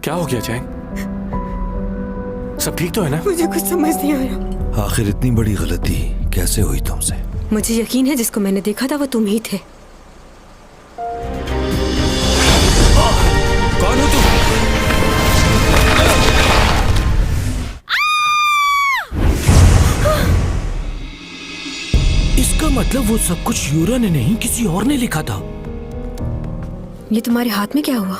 क्या हो गया चैंग? सब ठीक तो है ना? मुझे कुछ समझ नहीं आ रहा। आखिर इतनी बड़ी गलती कैसे हुई तुमसे? मुझे यकीन है जिसको मैंने देखा था वो तुम ही थे। कौन हो तुम? इसका मतलब वो सब कुछ यूरा ने नहीं किसी और ने लिखा था। ये तुम्हारे हाथ में क्या हुआ?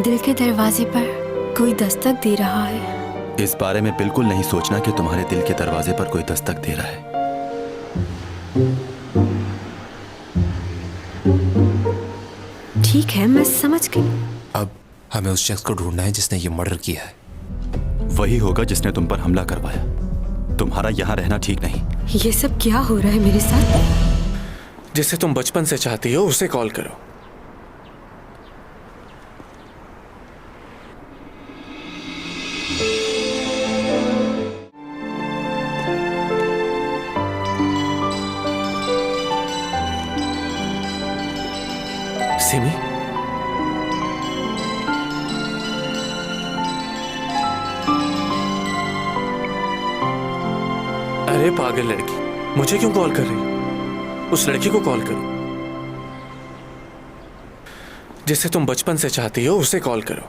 दिल के दरवाजे पर कोई दस्तक दे रहा है। इस बारे में बिल्कुल नहीं सोचना कि तुम्हारे दिल के दरवाजे पर कोई दस्तक दे रहा है। ठीक है, मैं समझ गई। अब हमें उस शख्स को ढूंढना है जिसने ये मर्डर किया है। वही होगा जिसने तुम पर हमला करवाया। तुम्हारा यहाँ रहना ठीक नहीं। ये सब क्या हो रहा है मेरे साथ? जिसे तुम बचपन से चाहती हो उसे कॉल करो। सिमी, अरे पागल लड़की, मुझे क्यों कॉल कर रही? उस लड़की को कॉल करो। जिसे तुम बचपन से चाहती हो उसे कॉल करो।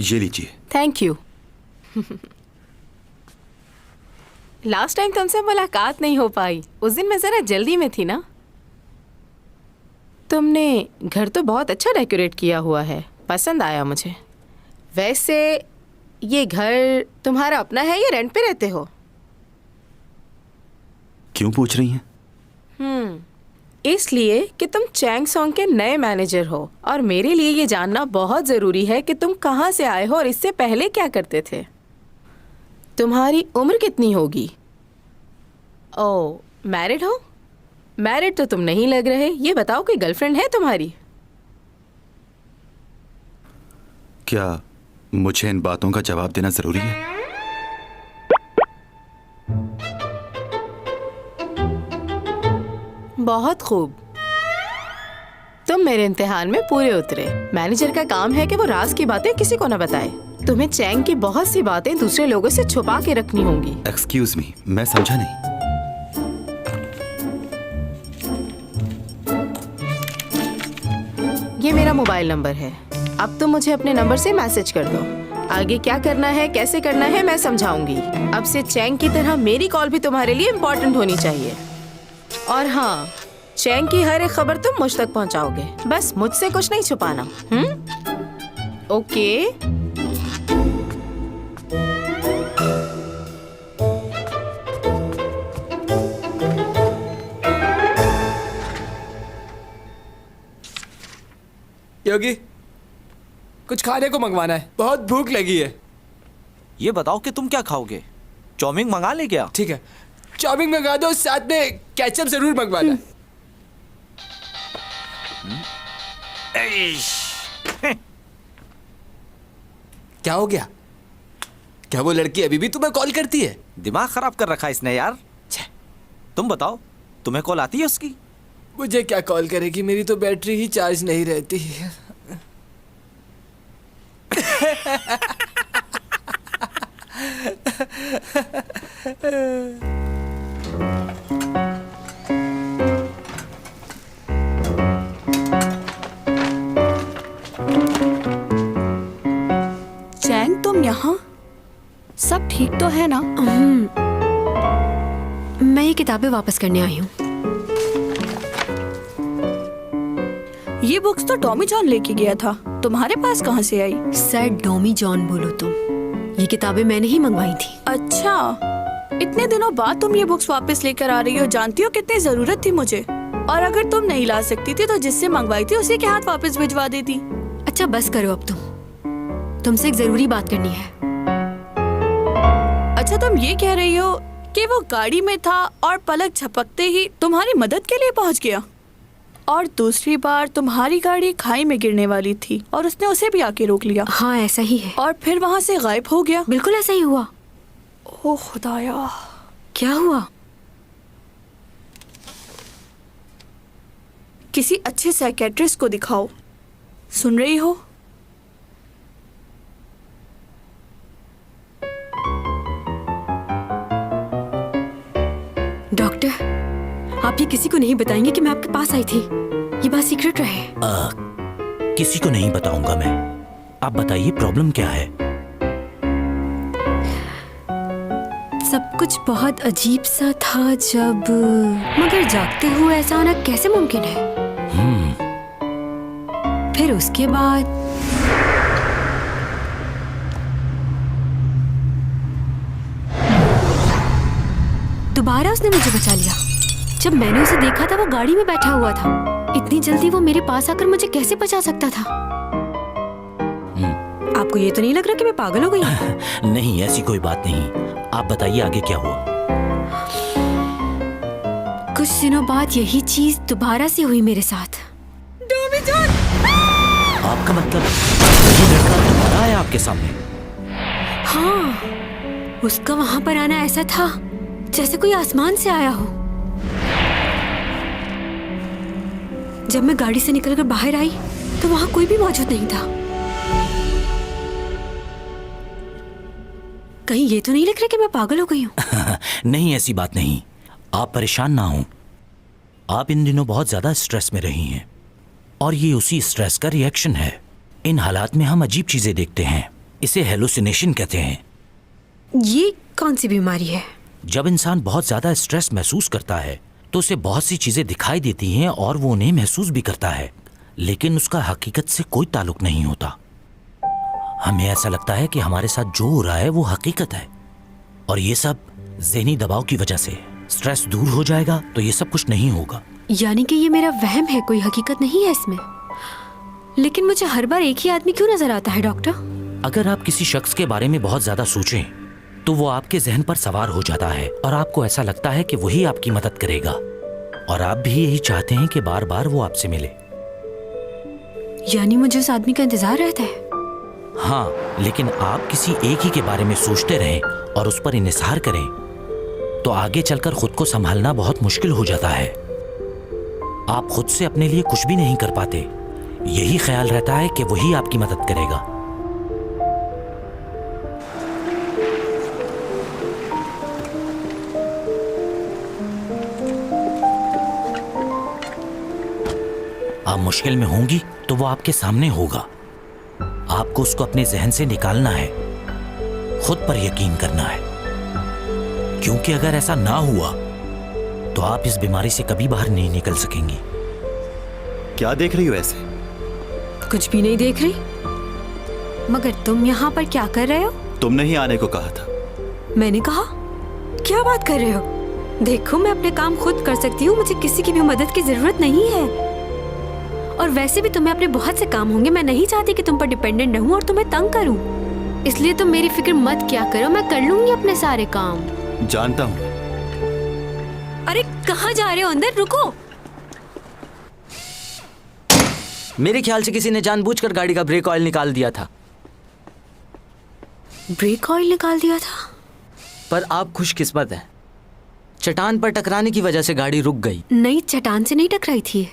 ये लीजिए। Thank you. लास्ट टाइम तुमसे मुलाकात नहीं हो पाई। उस दिन मैं जरा जल्दी में थी ना। तुमने घर तो बहुत अच्छा डेकोरेट किया हुआ है, पसंद आया मुझे। वैसे ये घर तुम्हारा अपना है या रेंट पे रहते हो? क्यों पूछ रही हैं? इसलिए कि तुम चैंग सॉन्ग के नए मैनेजर हो और मेरे लिए ये जानना बहुत ज़रूरी है कि तुम कहाँ से आए हो और इससे पहले क्या करते थे। तुम्हारी उम्र कितनी होगी? ओह, मैरिड हो? मैरिड तो तुम नहीं लग रहे। ये बताओ कोई गर्लफ्रेंड है तुम्हारी? क्या मुझे इन बातों का जवाब देना जरूरी है? बहुत खूब। तुम मेरे इम्तिहान में पूरे उतरे। मैनेजर का काम है कि वो राज की बातें किसी को न बताए। तुम्हें चैंग की बहुत सी बातें दूसरे लोगों से छुपा के रखनी होंगी। एक्सक्यूज मी, मैं समझा नहीं। ये मेरा मोबाइल नंबर है। अब तुम मुझे अपने नंबर से मैसेज कर दो। आगे क्या करना है, कैसे करना है, मैं समझाऊंगी। अब से चैंग की तरह मेरी कॉल भी तुम्हारे लिए इम्पोर्टेंट होनी चाहिए। और हाँ, चैंग की हर एक खबर तुम मुझ तक पहुंचाओगे। बस मुझसे कुछ नहीं छुपाना। ओके? योगी, कुछ खाने को मंगवाना है, बहुत भूख लगी है। ये बताओ कि तुम क्या खाओगे? चाउमीन मंगा ले क्या? ठीक है, चाउमीन मंगा दो, साथ में केचप जरूर मंगवाना। क्या हो गया? क्या वो लड़की अभी भी तुम्हें कॉल करती है? दिमाग खराब कर रखा है इसने यार। तुम बताओ, तुम्हें कॉल आती है उसकी? मुझे क्या कॉल करेगी, मेरी तो बैटरी ही चार्ज नहीं रहती। चैंग, तुम यहाँ? सब ठीक तो है ना? मैं ये किताबें वापस करने आई हूँ। ये बुक्स तो टॉमी जॉन लेके गया था, तुम्हारे पास कहाँ से आई? सर डॉमी जॉन बोलो तुम। ये किताबें मैंने ही मंगवाई थी। अच्छा, इतने दिनों बाद तुम ये बुक्स वापस लेकर आ रही हो, जानती हो कितनी जरूरत थी मुझे। और अगर तुम नहीं ला सकती थी तो जिससे मंगवाई थी उसी के हाथ वापस भिजवा देती। अच्छा बस करो अब तुमसे एक जरूरी बात करनी है। अच्छा तुम ये कह रही हो कि वो गाड़ी में था और पलक झपकते ही तुम्हारी मदद के लिए पहुंच गया? और दूसरी बार तुम्हारी गाड़ी खाई में गिरने वाली थी और उसने उसे भी आके रोक लिया। हाँ ऐसा ही है। और फिर वहाँ से गायब हो गया। बिल्कुल ऐसा ही हुआ। ओह खुदाया, क्या हुआ? किसी अच्छे साइकेट्रिस्ट को दिखाओ। सुन रही हो? डॉक्टर, आप ये किसी को नहीं बताएंगे कि मैं आपके पास आई थी? ये बात सीक्रेट रहे। किसी को नहीं बताऊंगा मैं। आप बताइए प्रॉब्लम क्या है? सब कुछ बहुत अजीब सा था जब, मगर जागते हुए ऐसा होना कैसे मुमकिन है? फिर उसके बाद दोबारा उसने मुझे बचा लिया। जब मैंने उसे देखा था वो गाड़ी में बैठा हुआ था। इतनी जल्दी वो मेरे पास आकर मुझे कैसे बचा सकता था? आपको ये तो नहीं लग रहा कि मैं पागल हो गई हूँ? नहीं, ऐसी कोई बात नहीं। आप बताइए आगे क्या हुआ? कुछ दिनों बाद यही चीज दोबारा से हुई मेरे साथ। आपका मतलब ये लड़का दोबारा आया आपके सामने? हाँ, उसका वहां पर आना ऐसा था जैसे कोई आसमान से आया हो। जब मैं गाड़ी से निकलकर बाहर आई तो वहां कोई भी मौजूद नहीं था। कहीं ये तो नहीं लग रहा कि मैं पागल हो गई हूँ? नहीं, ऐसी बात नहीं। आप परेशान ना हो। आप इन दिनों बहुत ज्यादा स्ट्रेस में रही हैं और ये उसी स्ट्रेस का रिएक्शन है। इन हालात में हम अजीब चीजें देखते हैं। इसे हेलुसिनेशन कहते हैं। ये कौन सी बीमारी है? जब इंसान बहुत ज्यादा स्ट्रेस महसूस करता है तो उसे बहुत सी चीजें दिखाई देती हैं और वो उन्हें महसूस भी करता है, लेकिन उसका हकीकत से कोई ताल्लुक नहीं होता। हमें ऐसा लगता है कि हमारे साथ जो हो रहा है वो हकीकत है, और ये सब ज़हनी दबाव की वजह से। स्ट्रेस दूर हो जाएगा तो ये सब कुछ नहीं होगा। यानी कि ये मेरा वहम है, कोई हकीकत नहीं है इसमें। लेकिन मुझे हर बार एक ही आदमी क्यों नजर आता है डॉक्टर? अगर आप किसी शख्स के बारे में बहुत ज्यादा सोचें तो वो आपके जहन पर सवार हो जाता है और आपको ऐसा लगता है कि वही आपकी मदद करेगा, और आप भी यही चाहते हैं कि बार बार वो आपसे मिले। यानी मुझे उस आदमी का इंतजार रहता है? हाँ, लेकिन आप किसी एक ही के बारे में सोचते रहें और उस पर इन्हिसार करें तो आगे चलकर खुद को संभालना बहुत मुश्किल हो जाता है। आप खुद से अपने लिए कुछ भी नहीं कर पाते। यही ख्याल रहता है कि वही आपकी मदद करेगा। आप मुश्किल में होंगी तो वो आपके सामने होगा। आपको उसको अपने जहन से निकालना है, खुद पर यकीन करना है, क्योंकि अगर ऐसा ना हुआ तो आप इस बीमारी से कभी बाहर नहीं निकल सकेंगी। क्या देख रही हो ऐसे? कुछ भी नहीं देख रही। मगर तुम यहाँ पर क्या कर रहे हो? तुमने ही आने को कहा था। मैंने कहा? क्या बात कर रहे हो? देखो, मैं अपने काम खुद कर सकती हूँ, मुझे किसी की भी मदद की जरूरत नहीं है। और वैसे भी तुम्हें अपने बहुत से काम होंगे। मैं नहीं चाहती कि तुम पर डिपेंडेंट रहूं और तुम्हें तंग करूं। इसलिए तुम मेरी फिक्र मत क्या करो, मैं कर लूंगी अपने सारे काम। जानता हूँ। अरे कहाँ जा रहे हो? अंदर रुको। मेरे ख्याल से किसी ने जानबूझकर गाड़ी का ब्रेक ऑयल निकाल दिया था। ब्रेक ऑयल निकाल दिया था? पर आप खुशकिस्मत हैं, चट्टान पर टकराने की वजह से गाड़ी रुक गई। नहीं, चट्टान से नहीं टकराई थी।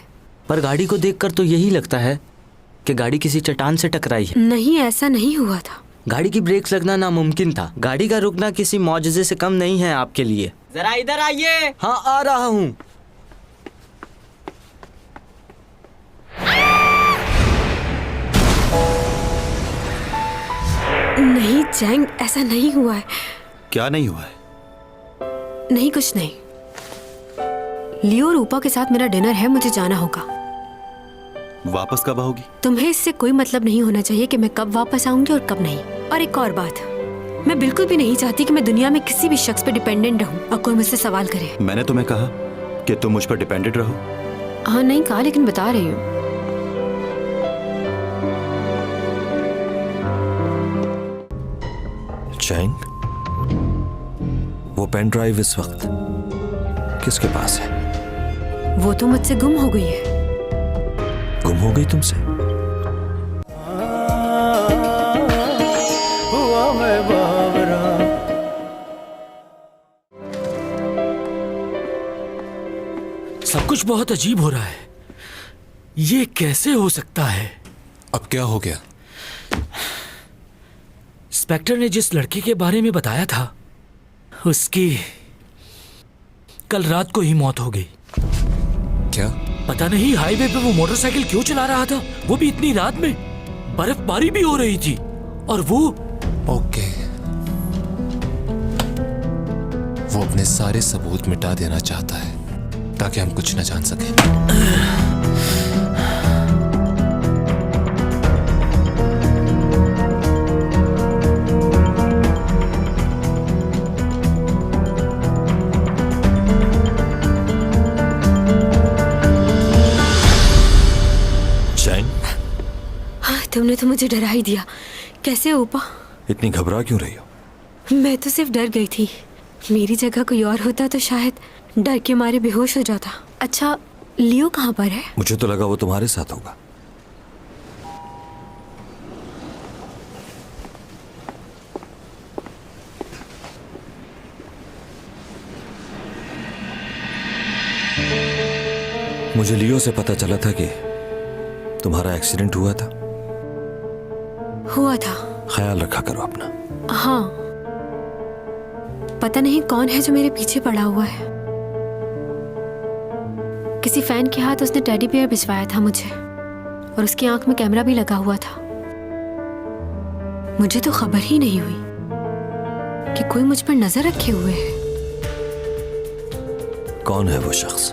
पर गाड़ी को देखकर तो यही लगता है कि गाड़ी किसी चट्टान से टकराई है। नहीं, ऐसा नहीं हुआ था। गाड़ी की ब्रेक्स लगना नामुमकिन था। गाड़ी का रुकना किसी मौजज़े से कम नहीं है आपके लिए। जरा इधर आइए। हाँ, आ रहा हूँ। नहीं जैंग, ऐसा नहीं हुआ है। क्या नहीं हुआ है? नहीं, कुछ नहीं। लियो और रूपा के साथ मेरा डिनर है, मुझे जाना होगा। वापस कब आओगी? तुम्हें इससे कोई मतलब नहीं होना चाहिए कि मैं कब वापस आऊंगी और कब नहीं। और एक और बात, मैं बिल्कुल भी नहीं चाहती कि मैं दुनिया में किसी भी शख्स पे डिपेंडेंट रहूं और कोई मुझसे सवाल करे। मैंने तुम्हें कहा कि तुम मुझ पर डिपेंडेंट रहो। हाँ नहीं कहा, लेकिन बता रही हूँ। चैंग, वो पेन ड्राइव इस वक्त किसके पास है? वो तो मुझसे गुम हो गई है। गुम हो गई तुमसे? सब कुछ बहुत अजीब हो रहा है। ये कैसे हो सकता है? अब क्या हो गया? इंस्पेक्टर ने जिस लड़के के बारे में बताया था, उसकी कल रात को ही मौत हो गई। क्या? पता नहीं हाईवे पे वो मोटरसाइकिल क्यों चला रहा था, वो भी इतनी रात में। बर्फबारी भी हो रही थी और वो ओके, वो अपने सारे सबूत मिटा देना चाहता है ताकि हम कुछ न जान सकें। चैंग, हाँ तुमने तो मुझे डरा ही दिया। कैसे ऊपा? इतनी घबरा क्यों रही हो? मैं तो सिर्फ डर गई थी। मेरी जगह कोई और होता तो शायद डर के मारे बेहोश हो जाता। अच्छा, लियो कहाँ पर है? मुझे तो लगा वो तुम्हारे साथ होगा। मुझे लियो से पता चला था कि तुम्हारा एक्सीडेंट हुआ था। हुआ था। ख्याल रखा करो अपना। हाँ, पता नहीं कौन है जो मेरे पीछे पड़ा हुआ है। किसी फैन के हाथ उसने टेडी बियर भिजवाया था मुझे, और उसकी आंख में कैमरा भी लगा हुआ था। मुझे तो खबर ही नहीं हुई कि कोई मुझ पर नजर रखे हुए है। कौन है वो शख्स?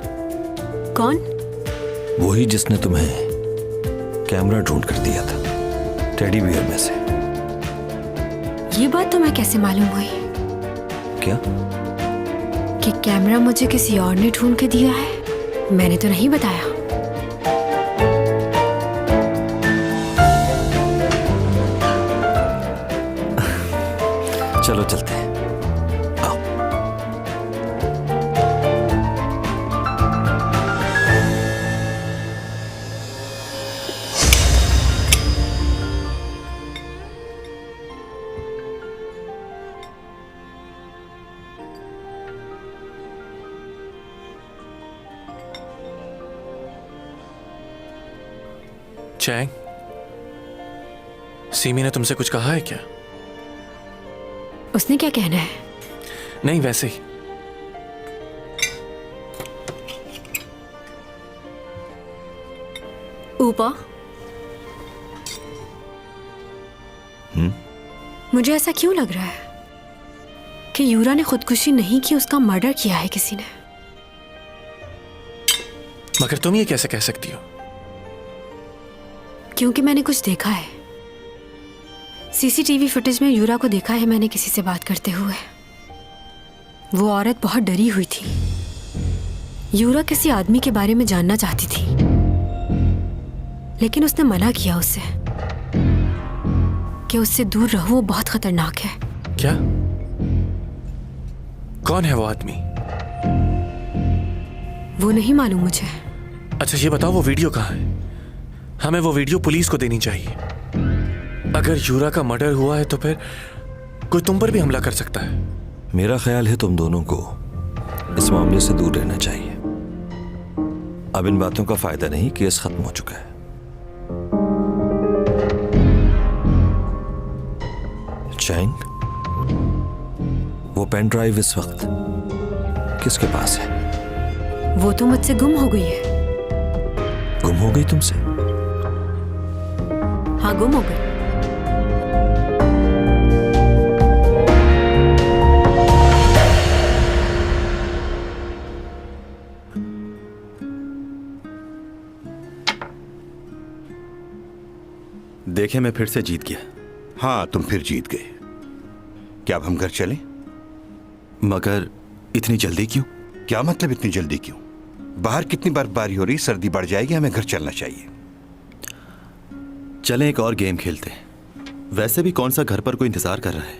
कौन? वही जिसने तुम्हें कैमरा ढूंढ कर दिया था टेडी बियर में से। ये बात तुम्हें कैसे मालूम हुई? क्या? कि कैमरा मुझे किसी और ने ढूंढ के दिया है? मैंने तो नहीं बताया। चलो चलते हैं, आओ। चैंग, सीमी ने तुमसे कुछ कहा है क्या? उसने क्या कहना है? नहीं, वैसे ही। ऊपा, मुझे ऐसा क्यों लग रहा है कि यूरा ने खुदकुशी नहीं की, उसका मर्डर किया है किसी ने। मगर तुम ये कैसे कह सकती हो? क्योंकि मैंने कुछ देखा है। सीसीटीवी फुटेज में यूरा को देखा है मैंने किसी से बात करते हुए। वो औरत बहुत डरी हुई थी। यूरा किसी आदमी के बारे में जानना चाहती थी, लेकिन उसने मना किया उससे कि उससे दूर रहो, वो बहुत खतरनाक है। क्या? कौन है वो आदमी? वो नहीं मालूम मुझे। अच्छा ये बताओ, वो वीडियो कहाँ है? हमें वो वीडियो पुलिस को देनी चाहिए। अगर यूरा का मर्डर हुआ है तो फिर कोई तुम पर भी हमला कर सकता है। मेरा ख्याल है तुम दोनों को इस मामले से दूर रहना चाहिए। अब इन बातों का फायदा नहीं, केस खत्म हो चुका है। चैंग, वो पेन ड्राइव इस वक्त किसके पास है? वो तो मुझसे गुम हो गई है। गुम हो गई तुमसे? हाँ, गुम हो गई। देखे, मैं फिर से जीत गया। हाँ, तुम फिर जीत गए। क्या अब हम घर चलें? मगर इतनी जल्दी क्यों? क्या मतलब इतनी जल्दी क्यों? बाहर कितनी बर्फबारी हो रही, सर्दी बढ़ जाएगी, हमें घर चलना चाहिए। चलें एक और गेम खेलते हैं। वैसे भी कौन सा घर पर कोई इंतजार कर रहा है?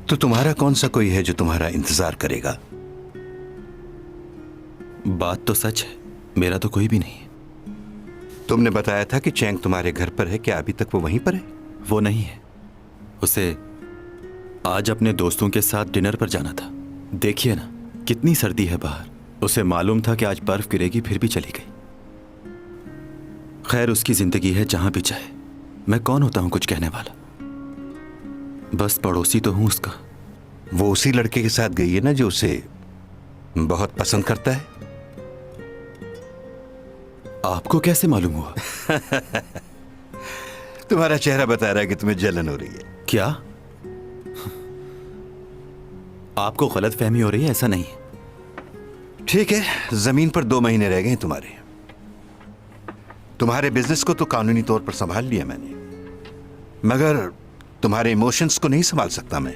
तो तुम्हारा कौन सा कोई है जो तुम्हारा इंतजार करेगा? बात तो सच है, मेरा तो कोई भी नहीं है। तुमने बताया था कि चैंग तुम्हारे घर पर है, क्या अभी तक वो वहीं पर है? वो नहीं है, उसे आज अपने दोस्तों के साथ डिनर पर जाना था। देखिए ना कितनी सर्दी है बाहर। उसे मालूम था कि आज बर्फ गिरेगी, फिर भी चली गई। खैर उसकी जिंदगी है, जहां भी चाहे। मैं कौन होता हूं कुछ कहने वाला, बस पड़ोसी तो हूं उसका। वो उसी लड़के के साथ गई है ना जो उसे बहुत पसंद करता है? आपको कैसे मालूम हुआ? तुम्हारा चेहरा बता रहा है कि तुम्हें जलन हो रही है। क्या आपको गलत फहमी हो रही है? ऐसा नहीं। ठीक है, जमीन पर 2 महीने रह गए तुम्हारे बिजनेस को तो कानूनी तौर पर संभाल लिया मैंने, मगर तुम्हारे इमोशंस को नहीं संभाल सकता मैं।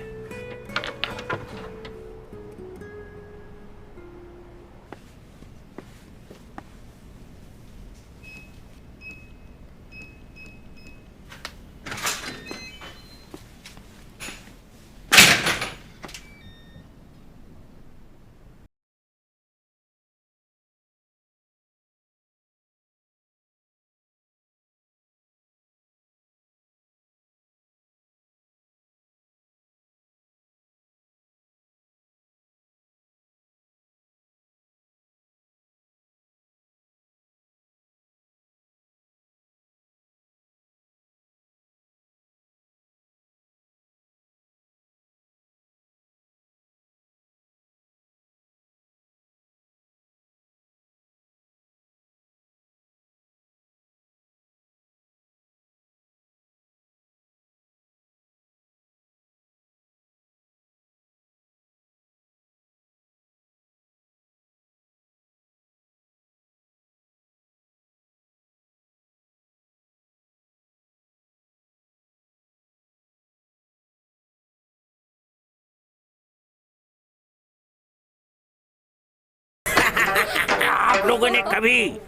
आप लोगों ने कभी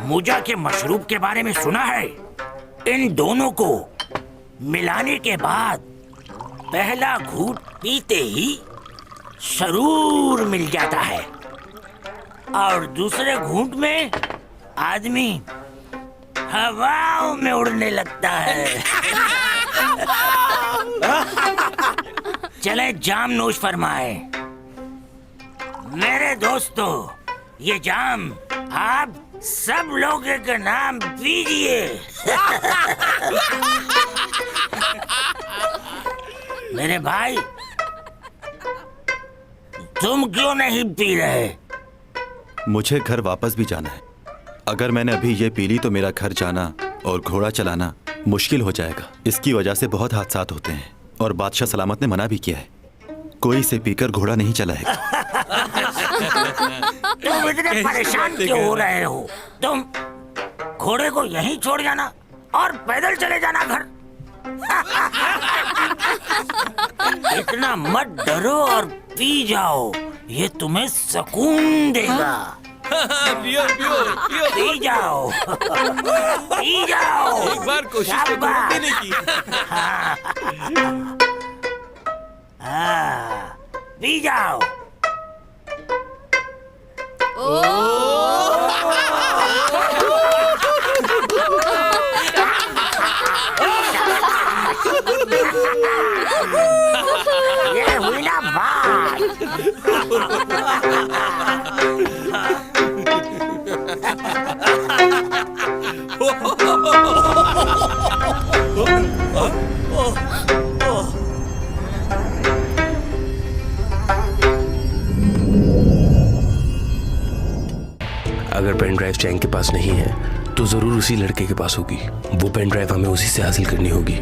मुजा के मशरूब के बारे में सुना है? इन दोनों को मिलाने के बाद पहला घूंट पीते ही सरूर मिल जाता है और दूसरे घूंट में आदमी हवाओं में उड़ने लगता है। चले जाम नोश फरमाए। मेरे दोस्तों, ये जाम आप सब लोग के नाम पीजिए। मेरे भाई, तुम क्यों नहीं पी रहे? मुझे घर वापस भी जाना है। अगर मैंने अभी ये पी ली तो मेरा घर जाना और घोड़ा चलाना मुश्किल हो जाएगा। इसकी वजह से बहुत हादसात होते हैं और बादशाह सलामत ने मना भी किया है, कोई इसे पीकर घोड़ा नहीं चलाएगा। तुम इतने परेशान क्यों हो रहे हो? तुम घोड़े को यहीं छोड़ जाना और पैदल चले जाना घर। इतना मत डरो और पी जाओ, ये तुम्हें सुकून देगा। पियो पियो पियो, पी जाओ, पी जाओ। एक बार कोशिश तो करो पीने की। पी जाओ। ये हुई ना बात। अगर पेन ड्राइव चैंग के पास नहीं है तो जरूर उसी लड़के के पास होगी। वो पेन ड्राइव हमें उसी से हासिल करनी होगी।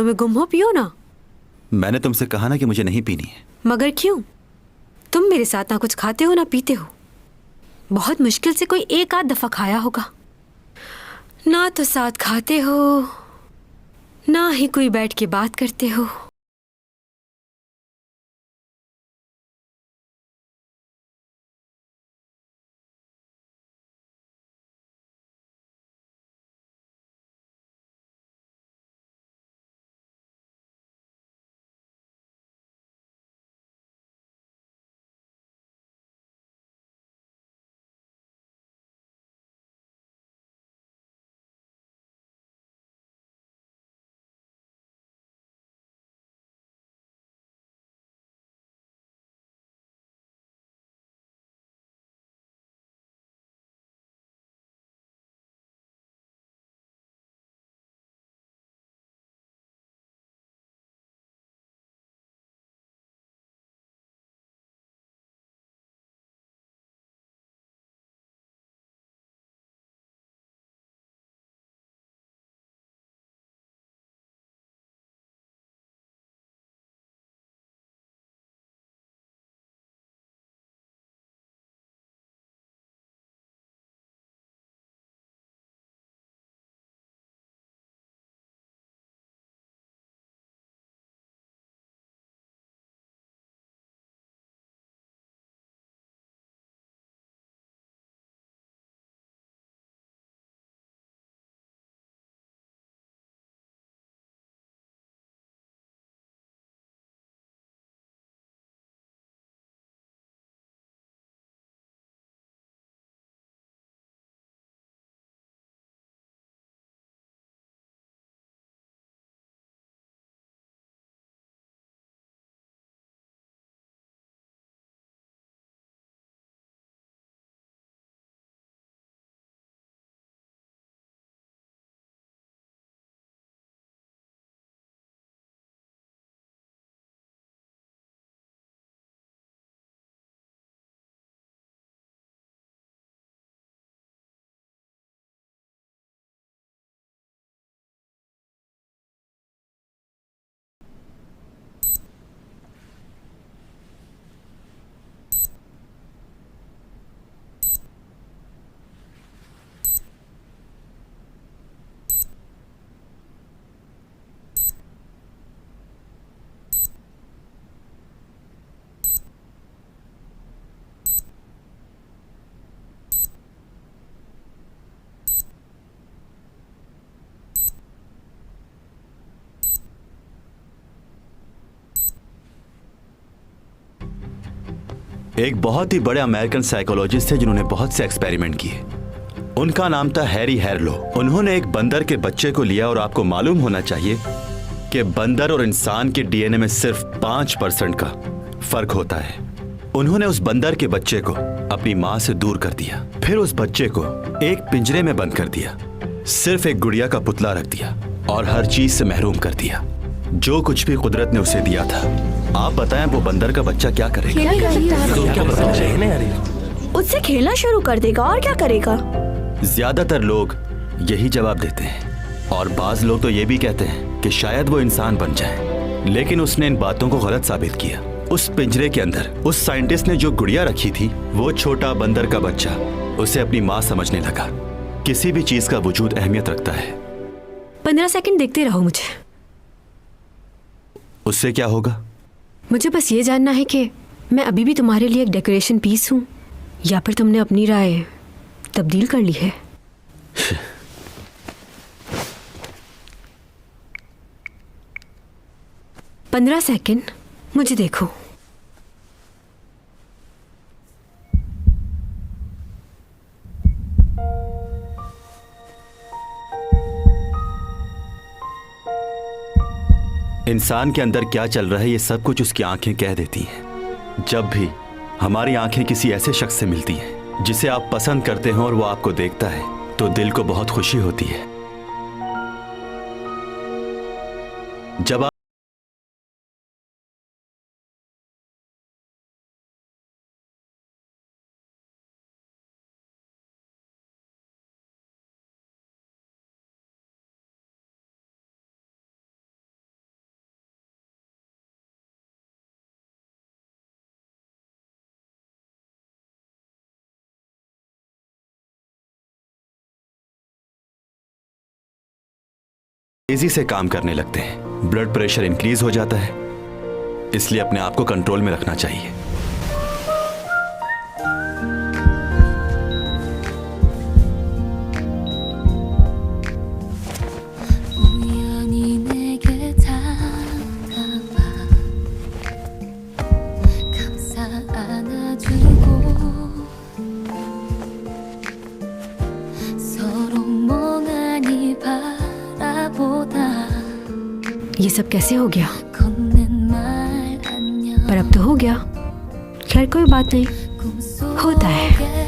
ख्यालों में गुम हो, पियो ना। मैंने तुमसे कहा ना कि मुझे नहीं पीनी है। मगर क्यों? तुम मेरे साथ ना कुछ खाते हो ना पीते हो। बहुत मुश्किल से कोई एक आध दफा खाया होगा। ना तो साथ खाते हो, ना ही कोई बैठ के बात करते हो। एक बहुत ही बड़े अमेरिकन साइकोलॉजिस्ट थे जिन्होंने बहुत से एक्सपेरिमेंट किए। उनका नाम था हैरी हैरलो। उन्होंने एक बंदर के बच्चे को लिया और आपको मालूम होना चाहिए कि बंदर और इंसान के डीएनए में सिर्फ 5% का फर्क होता है। उन्होंने उस बंदर के बच्चे को अपनी मां से दूर कर दिया, फिर उस बच्चे को एक पिंजरे में बंद कर दिया, सिर्फ एक गुड़िया का पुतला रख दिया और हर चीज से महरूम कर दिया जो कुछ भी कुदरत ने उसे दिया था। आप बताएं वो बंदर का बच्चा क्या करेगा? उससे खेलना शुरू कर देगा और क्या करेगा? ज्यादातर लोग यही जवाब देते हैं और बाज लोग तो ये भी कहते हैं कि शायद वो इंसान बन जाए, लेकिन उसने इन बातों को गलत साबित किया। उस पिंजरे के अंदर उस साइंटिस्ट ने जो गुड़िया रखी थी, वो छोटा बंदर का बच्चा उसे अपनी माँ समझने लगा। किसी भी चीज का वजूद अहमियत रखता है। 15 सेकंड देखते रहो मुझे। उससे क्या होगा? मुझे बस ये जानना है कि मैं अभी भी तुम्हारे लिए एक डेकोरेशन पीस हूँ या फिर तुमने अपनी राय तब्दील कर ली है। पंद्रह सेकंड मुझे देखो। इंसान के अंदर क्या चल रहा है ये सब कुछ उसकी आंखें कह देती हैं। जब भी हमारी आंखें किसी ऐसे शख्स से मिलती हैं जिसे आप पसंद करते हैं और वो आपको देखता है, तो दिल को बहुत खुशी होती है। जब तेजी से काम करने लगते हैं, ब्लड प्रेशर इंक्रीज हो जाता है, इसलिए अपने आप को कंट्रोल में रखना चाहिए। ये सब कैसे हो गया? पर अब तो हो गया। खैर कोई बात नहीं, होता है।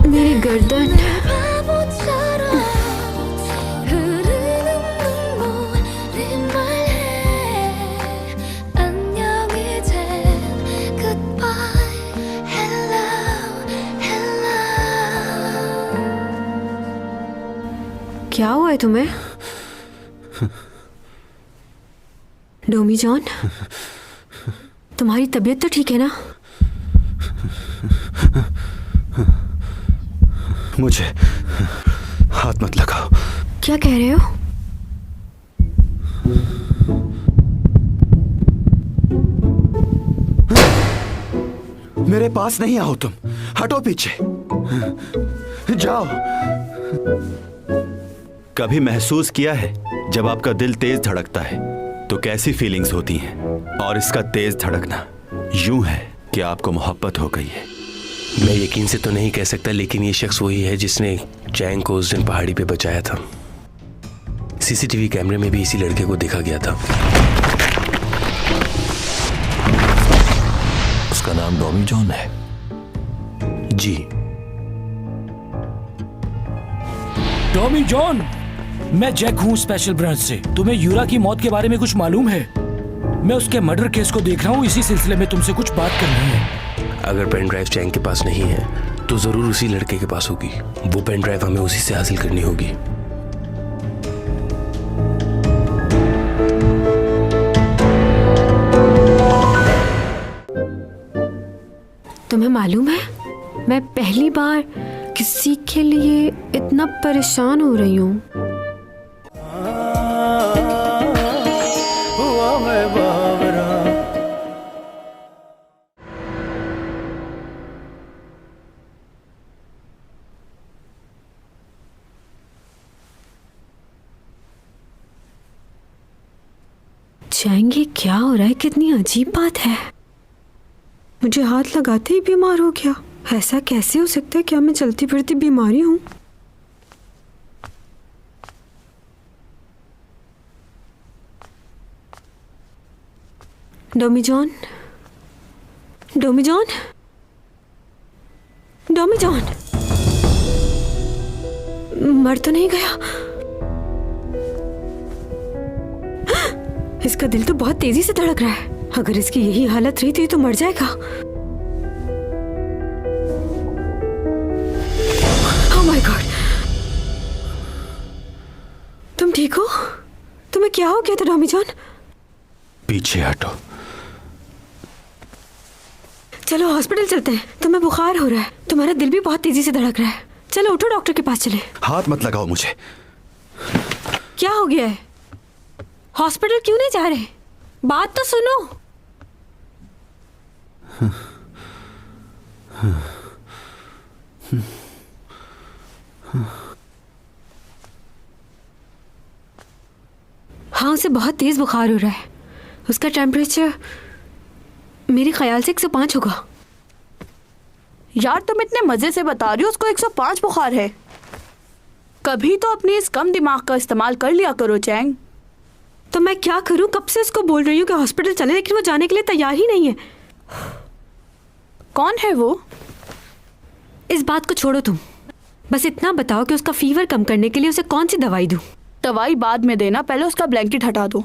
मेरी गर्दन। क्या हुआ है तुम्हें? डोमी जॉन, तुम्हारी तबीयत तो ठीक है ना? मुझे हाथ मत लगाओ। क्या कह रहे हो? मेरे पास नहीं आओ, तुम हटो पीछे, जाओ। कभी महसूस किया है जब आपका दिल तेज धड़कता है तो कैसी फीलिंग्स होती हैं? और इसका तेज धड़कना यूं है कि आपको मोहब्बत हो गई है। मैं यकीन से तो नहीं कह सकता, लेकिन ये शख्स वही है जिसने चैंग को उस दिन पहाड़ी पे बचाया था। सीसीटीवी कैमरे में भी इसी लड़के को देखा गया था। उसका नाम डोमी जॉन है? जी। टॉमी जॉन, मैं जैक हूँ स्पेशल ब्रांच से। तुम्हें यूरा की मौत के बारे में कुछ मालूम है? मैं उसके मर्डर केस को देख रहा हूँ, इसी सिलसिले में तुमसे कुछ बात करनी है। अगर पेन ड्राइव चैंग के पास नहीं है तो जरूर उसी लड़के के पास होगी। वो पेन ड्राइव हमें उसी से हासिल करनी होगी। तुम्हें मालूम है, मैं पहली बार किसी के लिए इतना परेशान हो रही हूँ। चैंग, ये क्या हो रहा है? कितनी अजीब बात है। मुझे हाथ लगाते ही बीमार हो गया। ऐसा कैसे हो सकता है? क्या मैं चलती फिरती बीमारी हूँ? डोमी जॉन, डोमी जॉन, डोमी जॉन, मर तो नहीं गया? इसका दिल तो बहुत तेजी से धड़क रहा है। अगर इसकी यही हालत रही थी तो मर जाएगा। ओह माय गॉड, तुम ठीक हो? तुम्हें क्या हो गया था डोमी जॉन? पीछे हटो। चलो हॉस्पिटल चलते हैं। तुम्हें बुखार हो रहा है, तुम्हारा दिल भी बहुत तेजी से धड़क रहा है। चलो उठो, डॉक्टर के पास चले। हाथ मत लगाओ मुझे। क्या हो गया है? हॉस्पिटल क्यों नहीं जा रहे? बात तो सुनो। हाँ, उसे बहुत तेज बुखार हो रहा है। उसका टेम्परेचर मेरे ख्याल से 105 होगा। यार तुम इतने मजे से बता रही हो उसको 105 बुखार है। कभी तो अपने इस कम दिमाग का इस्तेमाल कर लिया करो चैंग। तो मैं क्या करूं? कब से उसको बोल रही हूँ कि हॉस्पिटल चले, लेकिन वो जाने के लिए तैयार ही नहीं है। कौन है वो? इस बात को छोड़ो तुम, बस इतना बताओ कि उसका फीवर कम करने के लिए उसे कौन सी दवाई दूं? दवाई बाद में देना, पहले उसका ब्लैंकेट हटा दो।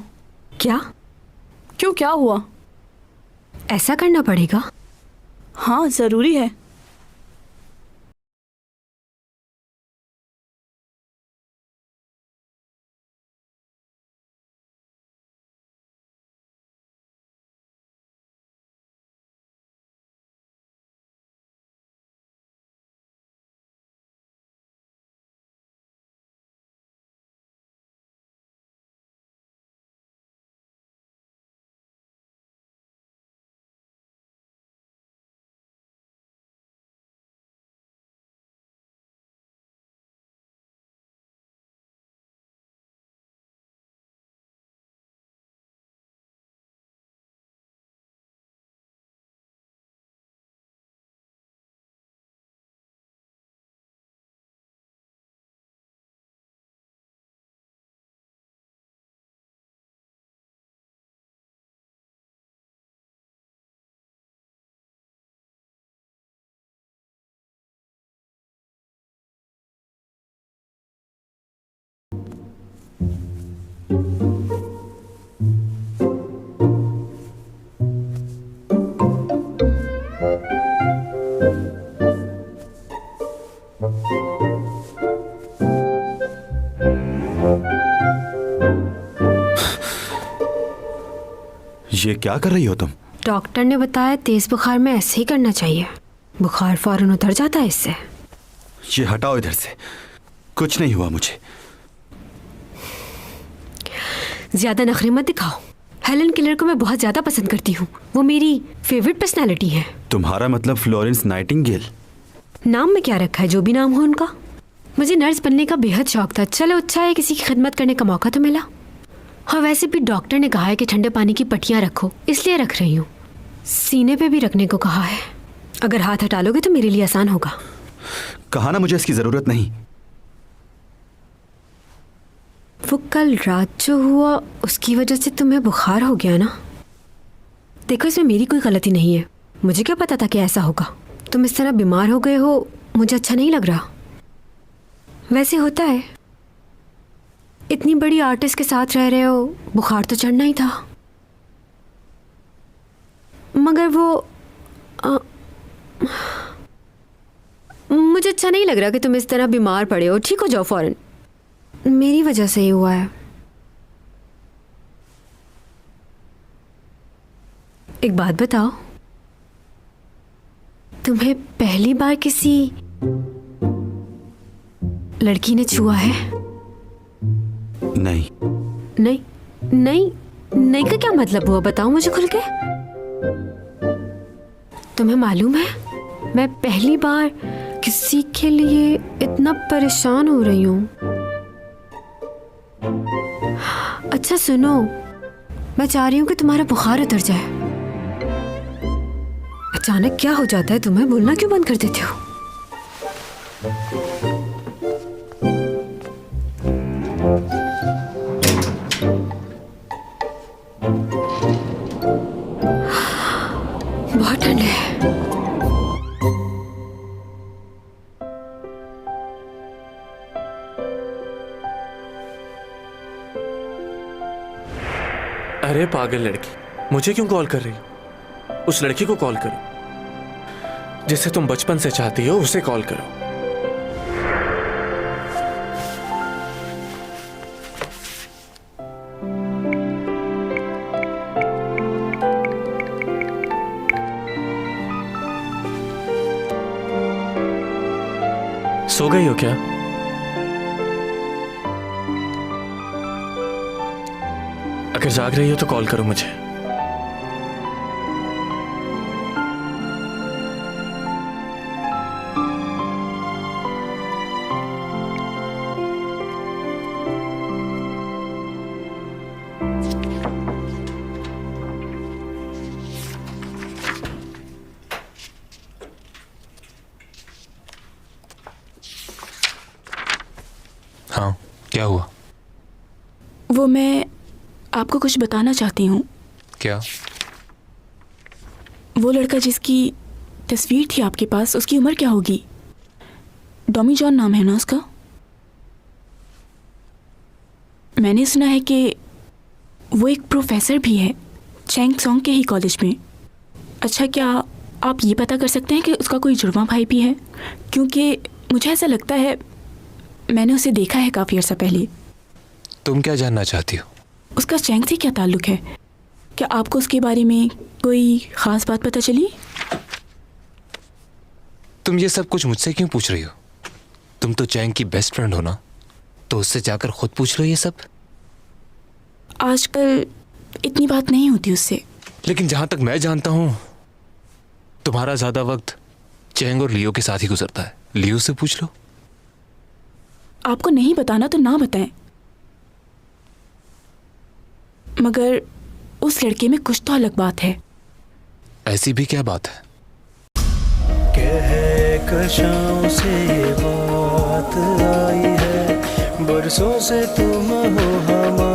क्या? क्यों, क्या हुआ? ऐसा करना पड़ेगा? हाँ जरूरी है। ये क्या कर रही हो तुम? डॉक्टर ने बताया तेज बुखार में ऐसे ही करना चाहिए, बुखार फौरन उतर जाता है इससे। ये हटाओ इधर से, कुछ नहीं हुआ मुझे। ज्यादा नखरे मत दिखाओ। हेलन किलर को मैं बहुत ज्यादा पसंद करती हूँ, वो मेरी फेवरेट पर्सनालिटी है। तुम्हारा मतलब फ्लोरेंस नाइटिंगेल? नाम में क्या रखा है, जो भी नाम हो उनका। मुझे नर्स बनने का बेहद शौक था, चलो अच्छा है किसी की खिदमत करने का मौका तो मिला। हाँ वैसे भी डॉक्टर ने कहा है कि ठंडे पानी की पट्टियाँ रखो, इसलिए रख रही हूँ। सीने पे भी रखने को कहा है, अगर हाथ हटा लोगे तो मेरे लिए आसान होगा। कहा ना मुझे इसकी जरूरत नहीं। वो कल रात जो हुआ उसकी वजह से तुम्हें बुखार हो गया ना। देखो इसमें मेरी कोई गलती नहीं है, मुझे क्या पता था कि ऐसा होगा। तुम इस तरह बीमार हो गए हो, मुझे अच्छा नहीं लग रहा। वैसे होता है, इतनी बड़ी आर्टिस्ट के साथ रह रहे हो, बुखार तो चढ़ना ही था। मगर वो मुझे अच्छा नहीं लग रहा कि तुम इस तरह बीमार पड़े हो। ठीक हो जाओ फौरन, मेरी वजह से ही हुआ है। एक बात बताओ, तुम्हें पहली बार किसी लड़की ने छुआ है? नहीं। नहीं नहीं नहीं का क्या मतलब हुआ, बताओ मुझे खुल के। तुम्हें मालूम है मैं पहली बार किसी के लिए इतना परेशान हो रही हूँ। अच्छा सुनो, मैं चाह रही हूँ कि तुम्हारा बुखार उतर जाए। अचानक क्या हो जाता है तुम्हें, बोलना क्यों बंद कर देते हो? बहुत ठंड है। अरे पागल लड़की, मुझे क्यों कॉल कर रही हो? उस लड़की को कॉल करो जिसे तुम बचपन से चाहती हो, उसे कॉल करो। सो गई हो क्या? अगर जाग रही हो तो कॉल करो मुझे। हाँ, क्या हुआ? वो मैं आपको कुछ बताना चाहती हूँ। क्या? वो लड़का जिसकी तस्वीर थी आपके पास, उसकी उम्र क्या होगी? डॉमी जॉन नाम है ना उसका? मैंने सुना है कि वो एक प्रोफेसर भी है चैंग सॉन्ग के ही कॉलेज में। अच्छा, क्या आप ये पता कर सकते हैं कि उसका कोई जुड़वा भाई भी है? क्योंकि मुझे ऐसा लगता है मैंने उसे देखा है काफ़ी अर्सा पहले। तुम क्या जानना चाहती हो? उसका चैंग से क्या ताल्लुक है? क्या आपको उसके बारे में कोई ख़ास बात पता चली? तुम ये सब कुछ मुझसे क्यों पूछ रही हो? तुम तो चैंग की बेस्ट फ्रेंड हो ना, तो उससे जाकर खुद पूछ लो ये सब। आजकल इतनी बात नहीं होती उससे। लेकिन जहां तक मैं जानता हूं तुम्हारा ज्यादा वक्त चैंग और लियो के साथ ही गुजरता है। लियो से पूछ लो। आपको नहीं बताना तो ना बताएं, मगर उस लड़के में कुछ तो अलग बात है। ऐसी भी क्या बात है? कशाओं से ये बात आई है, बरसों से तुम हो हमारे